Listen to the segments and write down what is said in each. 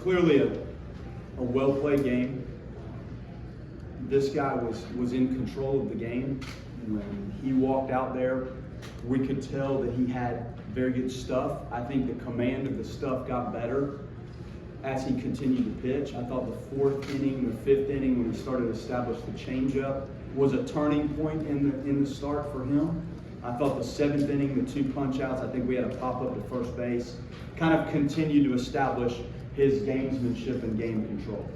clearly a well-played game. This guy was in control of the game. When he walked out there, we could tell that he had very good stuff. I think the command of the stuff got better as he continued to pitch. I thought the fourth inning, the fifth inning, when he started to establish the changeup, was a turning point in the start for him. I thought the seventh inning, the 2 punch outs, I think we had a pop up to first base, kind of continued to establish his gamesmanship and game control.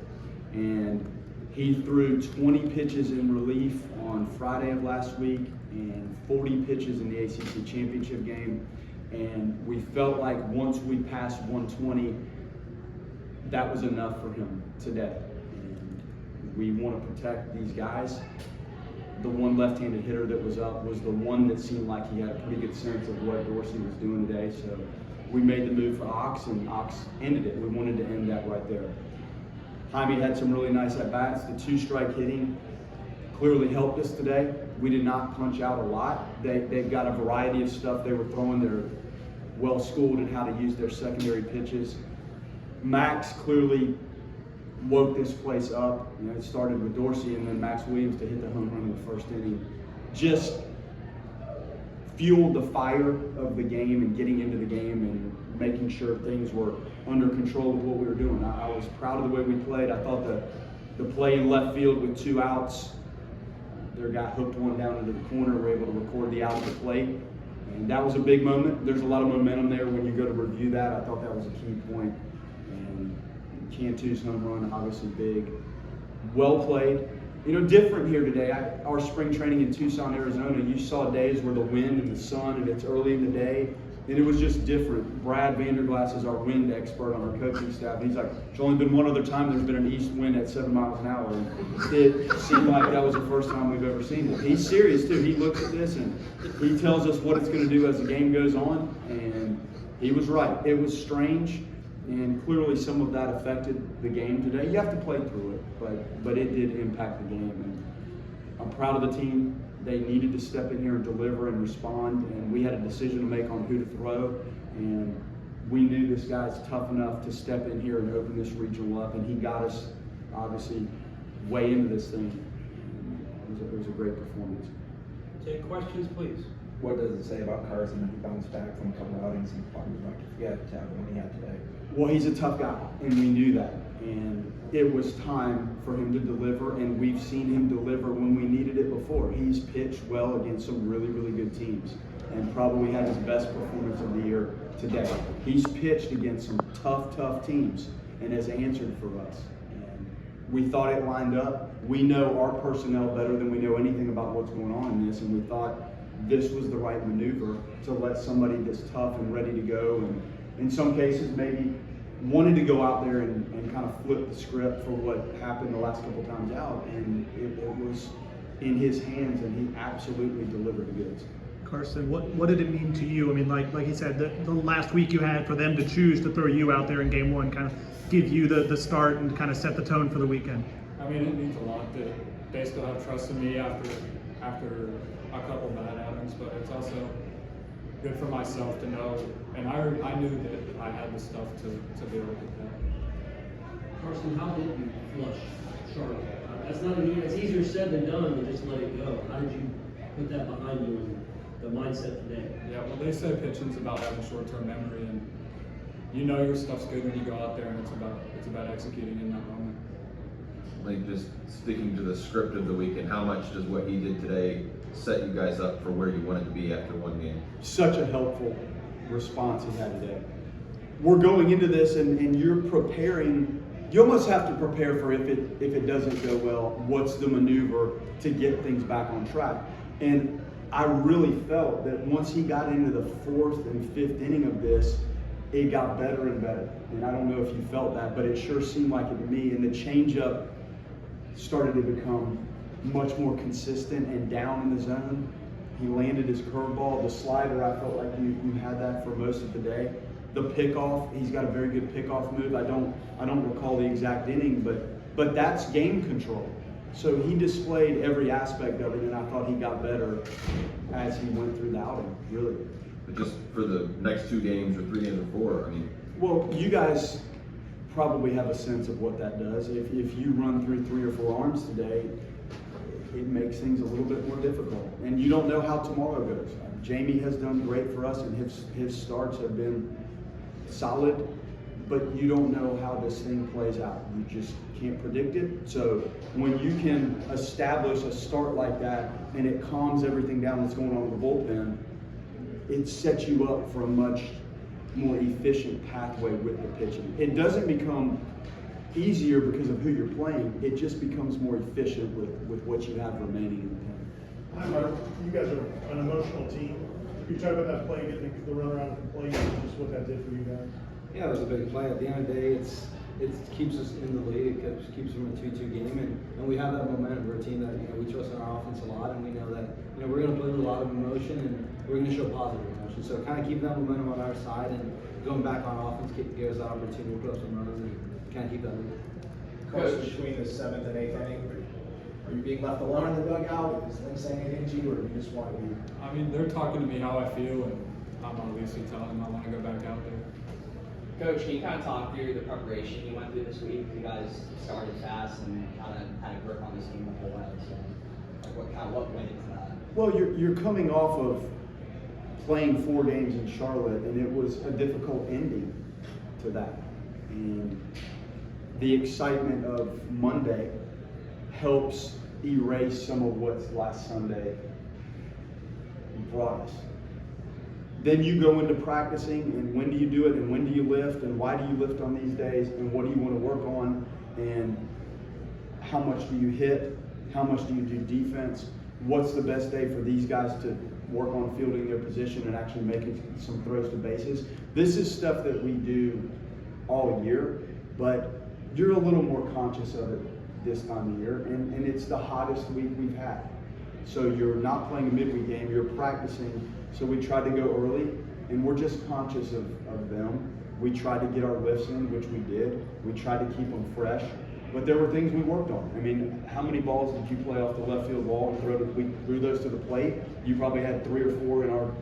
And he threw 20 pitches in relief on Friday of last week and 40 pitches in the ACC championship game. And we felt like once we passed 120, that was enough for him today. And we want to protect these guys. The one left-handed hitter that was up was the one that seemed like he had a pretty good sense of what Dorsey was doing today. So we made the move for Ox, and Ox ended it. We wanted to end that right there. Jaime had some really nice at-bats. The 2-strike hitting clearly helped us today. We did not punch out a lot. They've got a variety of stuff they were throwing. They're well-schooled in how to use their secondary pitches. Max clearly woke this place up. You know, it started with Dorsey and then Max Williams to hit the home run in the first inning. Just fueled the fire of the game and getting into the game and making sure things were under control of what we were doing. I was proud of the way we played. I thought the play in left field with 2 outs, their guy hooked one down into the corner. We were able to record the out at the plate. And that was a big moment. There's a lot of momentum there when you go to review that. I thought that was a key point. And Cantu's home run, obviously big. Well played. You know, different here today. Our spring training in Tucson, Arizona, you saw days where the wind and the sun, and it's early in the day, and it was just different. Brad Vanderglass is our wind expert on our coaching staff. He's like, there's only been one other time there's been an east wind at 7 miles an hour. And it seemed like that was the first time we've ever seen it. He's serious, too. He looks at this, and he tells us what it's going to do as the game goes on, and he was right. It was strange. And clearly some of that affected the game today. You have to play through it, but it did impact the game. And I'm proud of the team. They needed to step in here and deliver and respond, and we had a decision to make on who to throw. And we knew this guy's tough enough to step in here and open this regional up, and he got us, obviously, way into this thing. It was a great performance. Take questions, please. What does it say about Carson? He bounced back from a couple outings and fought like he had to have when he had today. Well, he's a tough guy, and we knew that. And it was time for him to deliver, and we've seen him deliver when we needed it before. He's pitched well against some really, really good teams, and probably had his best performance of the year today. He's pitched against some tough teams, and has answered for us. And we thought it lined up. We know our personnel better than we know anything about what's going on in this, and we thought this was the right maneuver to let somebody that's tough and ready to go, and in some cases maybe wanted to go out there and kind of flip the script for what happened the last couple times out, and it was in his hands, and he absolutely delivered the goods. Carson, what did it mean to you? I mean, like he said, the last week you had for them to choose to throw you out there in game one, kind of give you the start and kind of set the tone for the weekend. I mean, it means a lot that they still have trust in me after a couple bad outings, but it's also good for myself to know, and I knew that I had the stuff to be able to do that. Carson, how did you flush Charlotte? It's easier said than done to just let it go. How did you put that behind you and the mindset today? Yeah, well, they say pitching's about having short-term memory, and you know your stuff's good when you go out there, and it's about executing in that moment. Like, just sticking to the script of the weekend, how much does what he did today set you guys up for where you wanted to be after one game? Such a helpful response he had today. We're going into this, and you're preparing. You almost have to prepare for if it doesn't go well, what's the maneuver to get things back on track. And I really felt that once he got into the fourth and fifth inning of this, it got better and better. And I don't know if you felt that, but it sure seemed like it to me. And the changeup started to become much more consistent and down in the zone. He landed his curveball. The slider, I felt like you had that for most of the day. The pickoff, he's got a very good pickoff move. I don't recall the exact inning, but that's game control. So he displayed every aspect of it, and I thought he got better as he went through the outing, really. But just for the next 2 games or 3 games or 4, I mean. Well, you guys probably have a sense of what that does. If you run through 3 or 4 arms today, it makes things a little bit more difficult. And you don't know how tomorrow goes. Jamie has done great for us, and his starts have been solid, but you don't know how this thing plays out. You just can't predict it. So when you can establish a start like that and it calms everything down that's going on in the bullpen, it sets you up for a much more efficient pathway with the pitching. It doesn't become easier because of who you're playing. It just becomes more efficient with what you have remaining in the pen. Hi, Mark. You guys are an emotional team. You talk about that play, getting the run around the plate, and just what that did for you guys. Yeah, it was a big play. At the end of the day, it keeps us in the lead. It keeps them in a 2-2 game, and we have that momentum. We're a team that we trust in our offense a lot, and we know that we're going to play with a lot of emotion, and we're going to show positive emotion. So kind of keep that momentum on our side, and going back on offense give us that opportunity to put up some runs and kind of keep that lead. Coach, between the 7th and 8th inning, are you being left alone in the dugout? Is Lynn saying anything to you, or do you just want to be? I mean, they're talking to me how I feel, and I'm obviously telling them I want to go back out there. Coach, can you kind of talk through the preparation you went through this week? You guys started fast and kind of had a grip on this game the whole way. So, like what went into that? Well, you're coming off of playing 4 games in Charlotte, and it was a difficult ending to that. And the excitement of Monday helps erase some of what last Sunday brought us. Then you go into practicing, and when do you do it, and when do you lift, and why do you lift on these days, and what do you want to work on, and how much do you hit, how much do you do defense, what's the best day for these guys to work on fielding their position and actually making some throws to bases. This is stuff that we do all year, but you're a little more conscious of it this time of year, and it's the hottest week we've had. So you're not playing a midweek game, you're practicing. So we tried to go early, and we're just conscious of them. We tried to get our lifts in, which we did. We tried to keep them fresh, but there were things we worked on. I mean, how many balls did you play off the left field wall and we threw those to the plate? You probably had 3 or 4 in our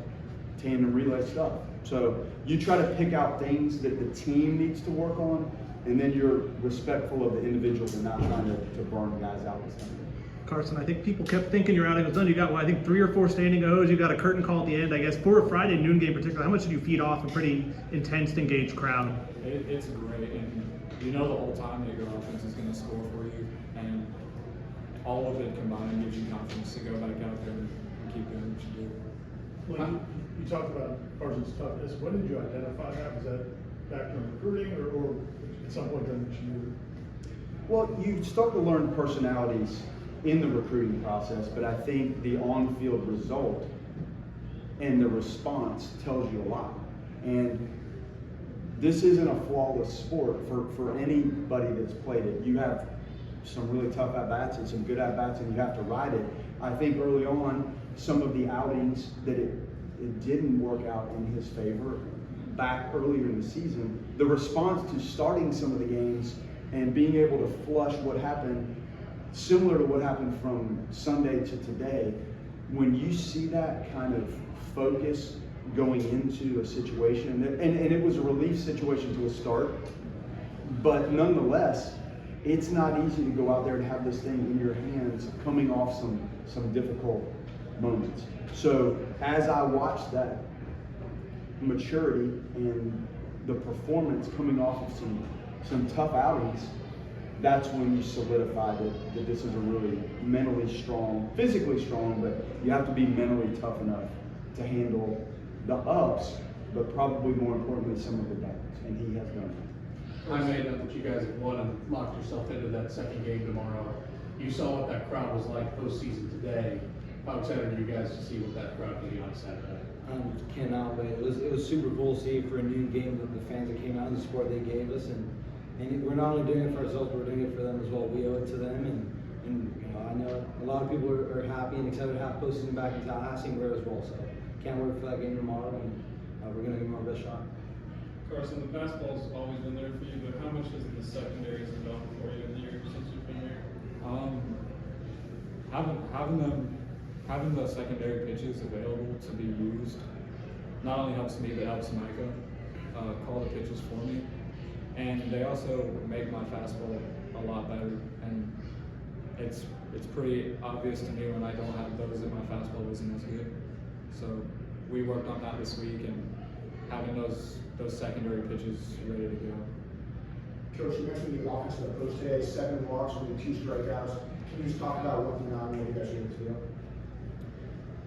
tandem relay stuff. So you try to pick out things that the team needs to work on, and then you're respectful of the individuals and not trying to burn guys out with something. Carson, I think people kept thinking your outing was done. You got, I think 3 or 4 standing O's. You got a curtain call at the end. I guess for a Friday noon game in particular, how much did you feed off a pretty intense, engaged crowd? It's great, and you know the whole time that your offense is going to score for you, and all of it combined gives you confidence to go back out there and keep doing what you do. Well, you talked about Carson's toughness. When did you identify that? Was that back during recruiting, or at some point during the year? Well, you start to learn personalities in the recruiting process, but I think the on-field result and the response tells you a lot. And this isn't a flawless sport for anybody that's played it. You have some really tough at-bats and some good at-bats, and you have to ride it. I think early on, some of the outings that it didn't work out in his favor back earlier in the season, the response to starting some of the games and being able to flush what happened, similar to what happened from Sunday to today, when you see that kind of focus going into a situation, and it was a relief situation to a start, but nonetheless, it's not easy to go out there and have this thing in your hands coming off some difficult moments. So as I watched that maturity and the performance coming off of some tough outings, that's when you solidify that this is a really mentally strong, physically strong, but you have to be mentally tough enough to handle the ups, but probably more importantly, some of the downs, and he has done that. I made up that you guys have won and locked yourself into that second game tomorrow. You saw what that crowd was like postseason today. How excited are you guys to see what that crowd can be on Saturday? Cannot wait. It was super cool to see for a new game with the fans that came out and the support they gave us, and we're not only doing it for ourselves, we're doing it for them as well. We owe it to them, and I know a lot of people are happy and excited to have postseason back in Tallahassee, and we're as well. So can't wait for that game tomorrow, and we're going to give them our best shot. Carson, the fastball's always been there for you, but how much has the secondaries developed for you in the years since you've been here? Having the secondary pitches available to be used not only helps me, but helps Micah call the pitches for me. and they also make my fastball a lot better. And it's pretty obvious to me when I don't have those that my fastball isn't as good. So we worked on that this week and having those secondary pitches ready to go. Coach, you mentioned the offensive approach today, 7 walks, only 2 strikeouts. Can you just talk about what you know and what you guys are going to do?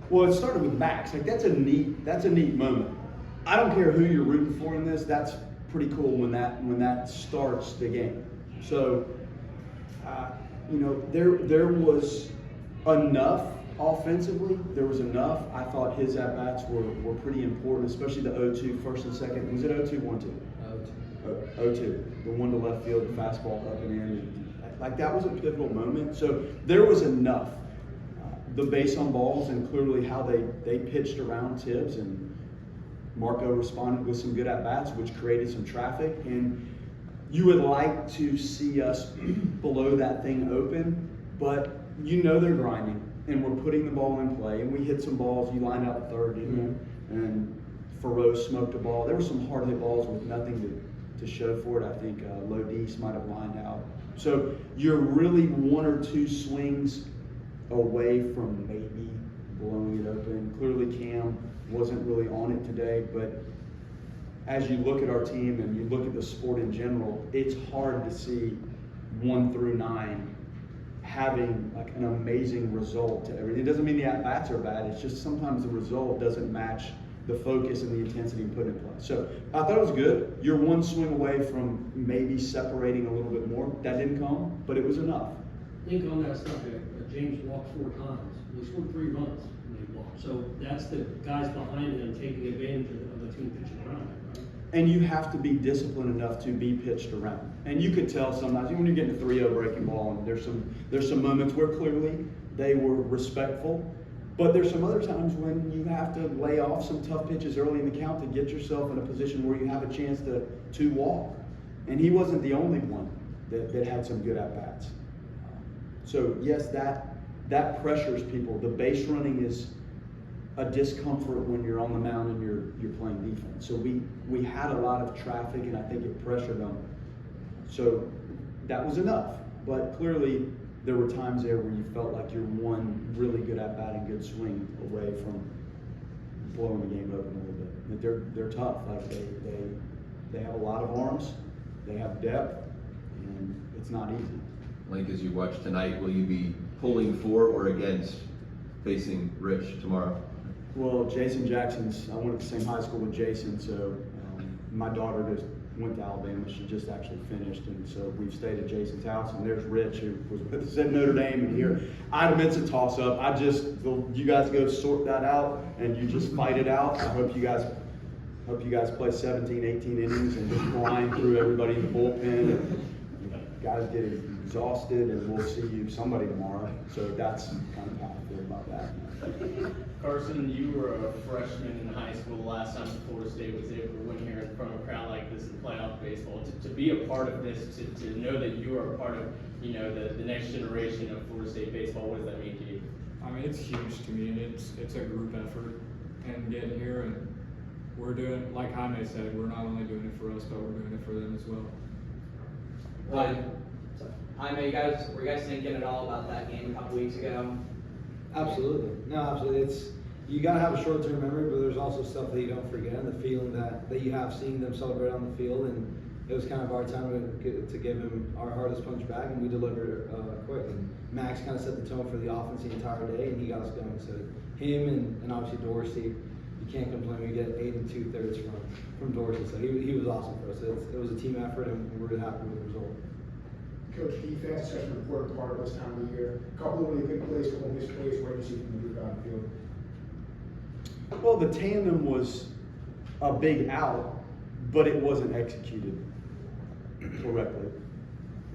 Well, it started with Max. Like that's a neat moment. I don't care who you're rooting for in this. That's pretty cool when that starts the game. So, there was enough offensively. There was enough. I thought his at bats were pretty important, especially the 0-2 first and second. Was it 0-2, 1-2? 0-2. The one to left field, the fastball up and in. Like that was a pivotal moment. So there was enough. The base on balls and clearly how they pitched around Tibbs, and Marco responded with some good at bats, which created some traffic. And you would like to see us below that thing open, but they're grinding and we're putting the ball in play. And we hit some balls. You lined out third, didn't you? And Farrow smoked a ball. There were some hard hit balls with nothing to show for it. I think Lodis might have lined out. So you're really 1 or 2 swings away from maybe blowing it open. Clearly Cam wasn't really on it today, but as you look at our team and you look at the sport in general, it's hard to see 1 through 9 having like an amazing result to everything. It doesn't mean the at-bats are bad, it's just sometimes the result doesn't match the focus and the intensity put in play. So I thought it was good. You're 1 swing away from maybe separating a little bit more. That didn't come, but it was enough. I think on that subject, James walked 4 times. He scored 3 runs when he walked. So that's the guys behind him taking advantage of the team pitching around him, right? And you have to be disciplined enough to be pitched around. And you could tell sometimes when you're getting a 3-0 breaking ball, and there's some moments where clearly they were respectful, but there's some other times when you have to lay off some tough pitches early in the count to get yourself in a position where you have a chance to walk. And he wasn't the only one that had some good at-bats. So yes, that pressures people. The base running is a discomfort when you're on the mound and you're playing defense. So we had a lot of traffic, and I think it pressured them. So that was enough. But clearly there were times there where you felt like you're 1 really good at bat and good swing away from blowing the game open a little bit. But they're tough. Like they have a lot of arms, they have depth, and it's not easy. Link, as you watch tonight, will you be pulling for or against facing Rich tomorrow? Well, Jason Jackson's, I went to the same high school with Jason, so my daughter just went to Alabama. She just actually finished, and so we've stayed at Jason's house, and there's Rich, who was with us at Notre Dame, and here. It's a toss-up. You guys go sort that out, and you just fight it out. I hope you guys play 17, 18 innings and just grind through everybody in the bullpen, and guys get exhausted, and we'll see somebody tomorrow. So that's kind of how I feel about that. Carson, you were a freshman in high school the last time Florida State was able to win here in front of a crowd like this in playoff baseball. To be a part of this, to know that you are a part of, the next generation of Florida State baseball, what does that mean to you? I mean, it's huge to me, and it's a group effort. And getting here, and we're doing, like Jaime said, we're not only doing it for us, but we're doing it for them as well. Jaime, were you guys thinking at all about that game a couple weeks ago? Absolutely. No, absolutely. You got to have a short-term memory, but there's also stuff that you don't forget, and the feeling that you have seeing them celebrate on the field. And it was kind of our time to give him our hardest punch back, and we delivered quick. And Max kind of set the tone for the offense the entire day, and he got us going. So him and obviously Dorsey, you can't complain. We get 8 2/3 from Dorsey. So he was awesome for us. It was a team effort, and we're really happy with the result. Coach, defense is such an important part of this time of the year. A couple of really good plays, a couple of missed plays. What do you see from the group out in the field? Well, the tandem was a big out, but it wasn't executed correctly.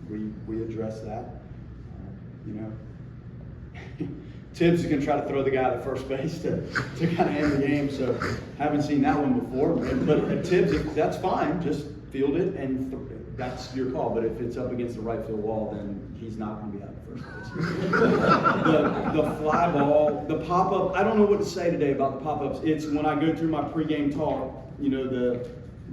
We addressed that. Tibbs is going to try to throw the guy to first base to kind of end the game. So haven't seen that one before. But Tibbs, that's fine. Just field it, and that's your call. But if it's up against the right field wall, then he's not going to be out at first base. the fly ball, the pop-up, I don't know what to say today about the pop-ups. It's when I go through my pregame talk,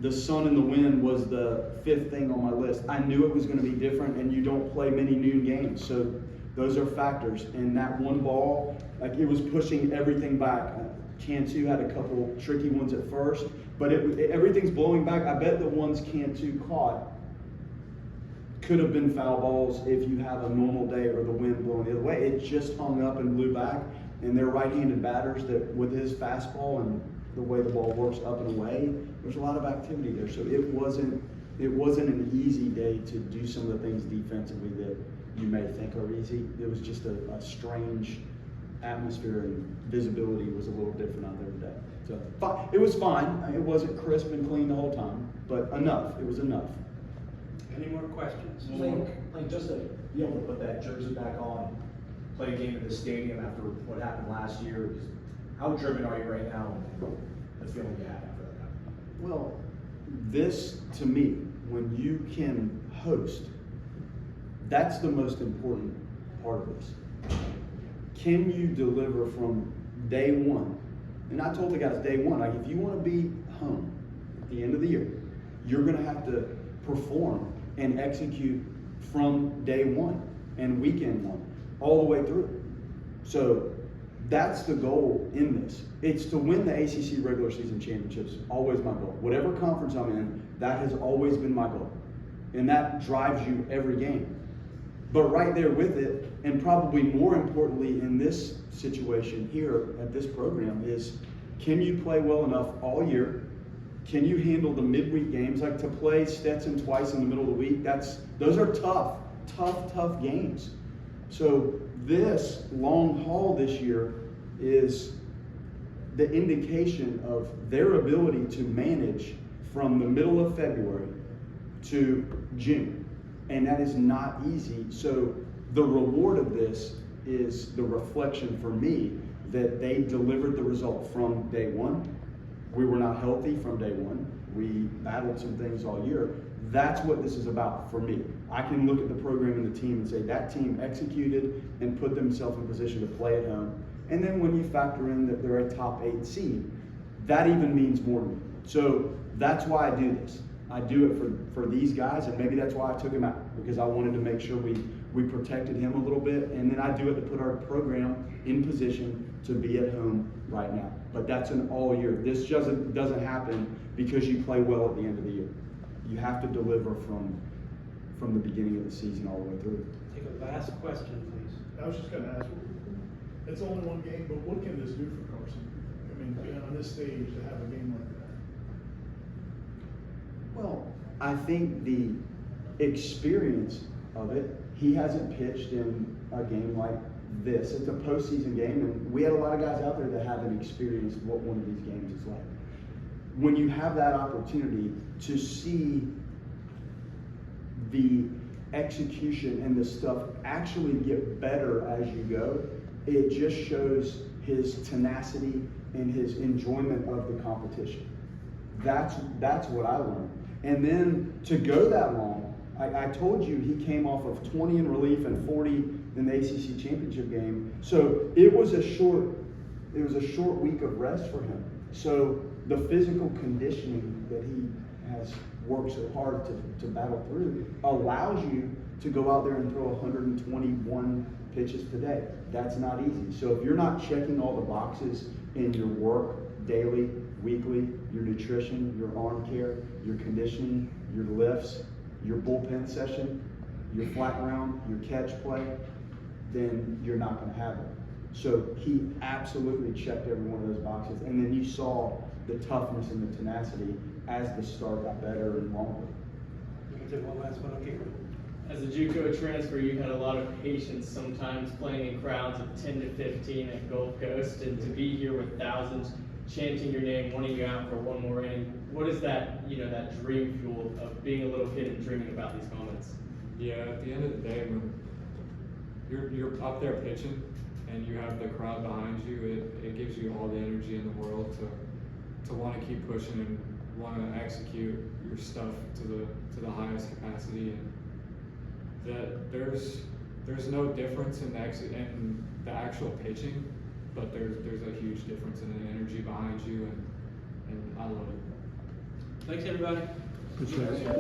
the sun and the wind was the 5th thing on my list. I knew it was going to be different, and you don't play many noon games, so those are factors. And that one ball, like, it was pushing everything back. Cantu had a couple tricky ones at first, but everything's blowing back. I bet the ones Cantu caught could have been foul balls if you have a normal day or the wind blowing the other way. It just hung up and blew back, and they're right-handed batters that with his fastball and the way the ball works up and away, there's a lot of activity there. So it wasn't an easy day to do some of the things defensively that you may think are easy. It was just a strange atmosphere, and visibility was a little different out there today. So it was fine. It wasn't crisp and clean the whole time, but enough. It was enough. Any more questions? Like just to be able to put that jersey back on, play a game at the stadium after what happened last year, how driven are you right now and the feeling you have after that happened? Well, this, to me, when you can host, that's the most important part of this. Can you deliver from day one? And I told the guys day one, like, if you want to be home at the end of the year, you're going to have to perform and execute from day one and weekend one all the way through. So that's the goal in this. It's to win the ACC regular season championships, always my goal. Whatever conference I'm in, that has always been my goal. And that drives you every game. But right there with it, and probably more importantly in this situation here at this program, is can you play well enough all year? Can you handle the midweek games? Like, to play Stetson twice in the middle of the week, those are tough games. So this long haul this year is the indication of their ability to manage from the middle of February to June. And that is not easy. So the reward of this is the reflection for me that they delivered the result from day one. We were not healthy from day one. We battled some things all year. That's what this is about for me. I can look at the program and the team and say that team executed and put themselves in position to play at home. And then when you factor in that they're a top 8 seed, that even means more to me. So that's why I do this. I do it for these guys, and maybe that's why I took him out, because I wanted to make sure we protected him a little bit, and then I do it to put our program in position to be at home right now. But that's an all year. This doesn't happen because you play well at the end of the year. You have to deliver from the beginning of the season all the way through. Take a last question, please. I was just going to ask, it's only one game, but what can this do for Carson? I mean, on this stage to have a game like that. Well, I think the experience of it, he hasn't pitched in a game like this. It's a postseason game, and we had a lot of guys out there that haven't experienced what one of these games is like. When you have that opportunity to see the execution and the stuff actually get better as you go, it just shows his tenacity and his enjoyment of the competition. That's what I learned. And then to go that long, I told you he came off of 20 in relief and 40 in the ACC championship game. So it was a short week of rest for him. So the physical conditioning that he has worked so hard to battle through allows you to go out there and throw 121 pitches today. That's not easy. So if you're not checking all the boxes in your work daily, weekly, your nutrition, your arm care, your conditioning, your lifts, your bullpen session, your flat ground, your catch play, then you're not going to have it. So he absolutely checked every one of those boxes. And then you saw the toughness and the tenacity as the start got better and longer. You can take one last one, okay? As a JUCO transfer, you've had a lot of patience sometimes playing in crowds of 10 to 15 at Gulf Coast, and to be here with thousands chanting your name, wanting you out for one more inning. What is that, that dream fuel of being a little kid and dreaming about these moments? Yeah, at the end of the day, when you're up there pitching and you have the crowd behind you, it gives you all the energy in the world to want to keep pushing and want to execute your stuff to the highest capacity. And that there's no difference in the actual pitching, but there's a huge difference in the energy behind you, and I love it. Thanks, everybody. Good shot.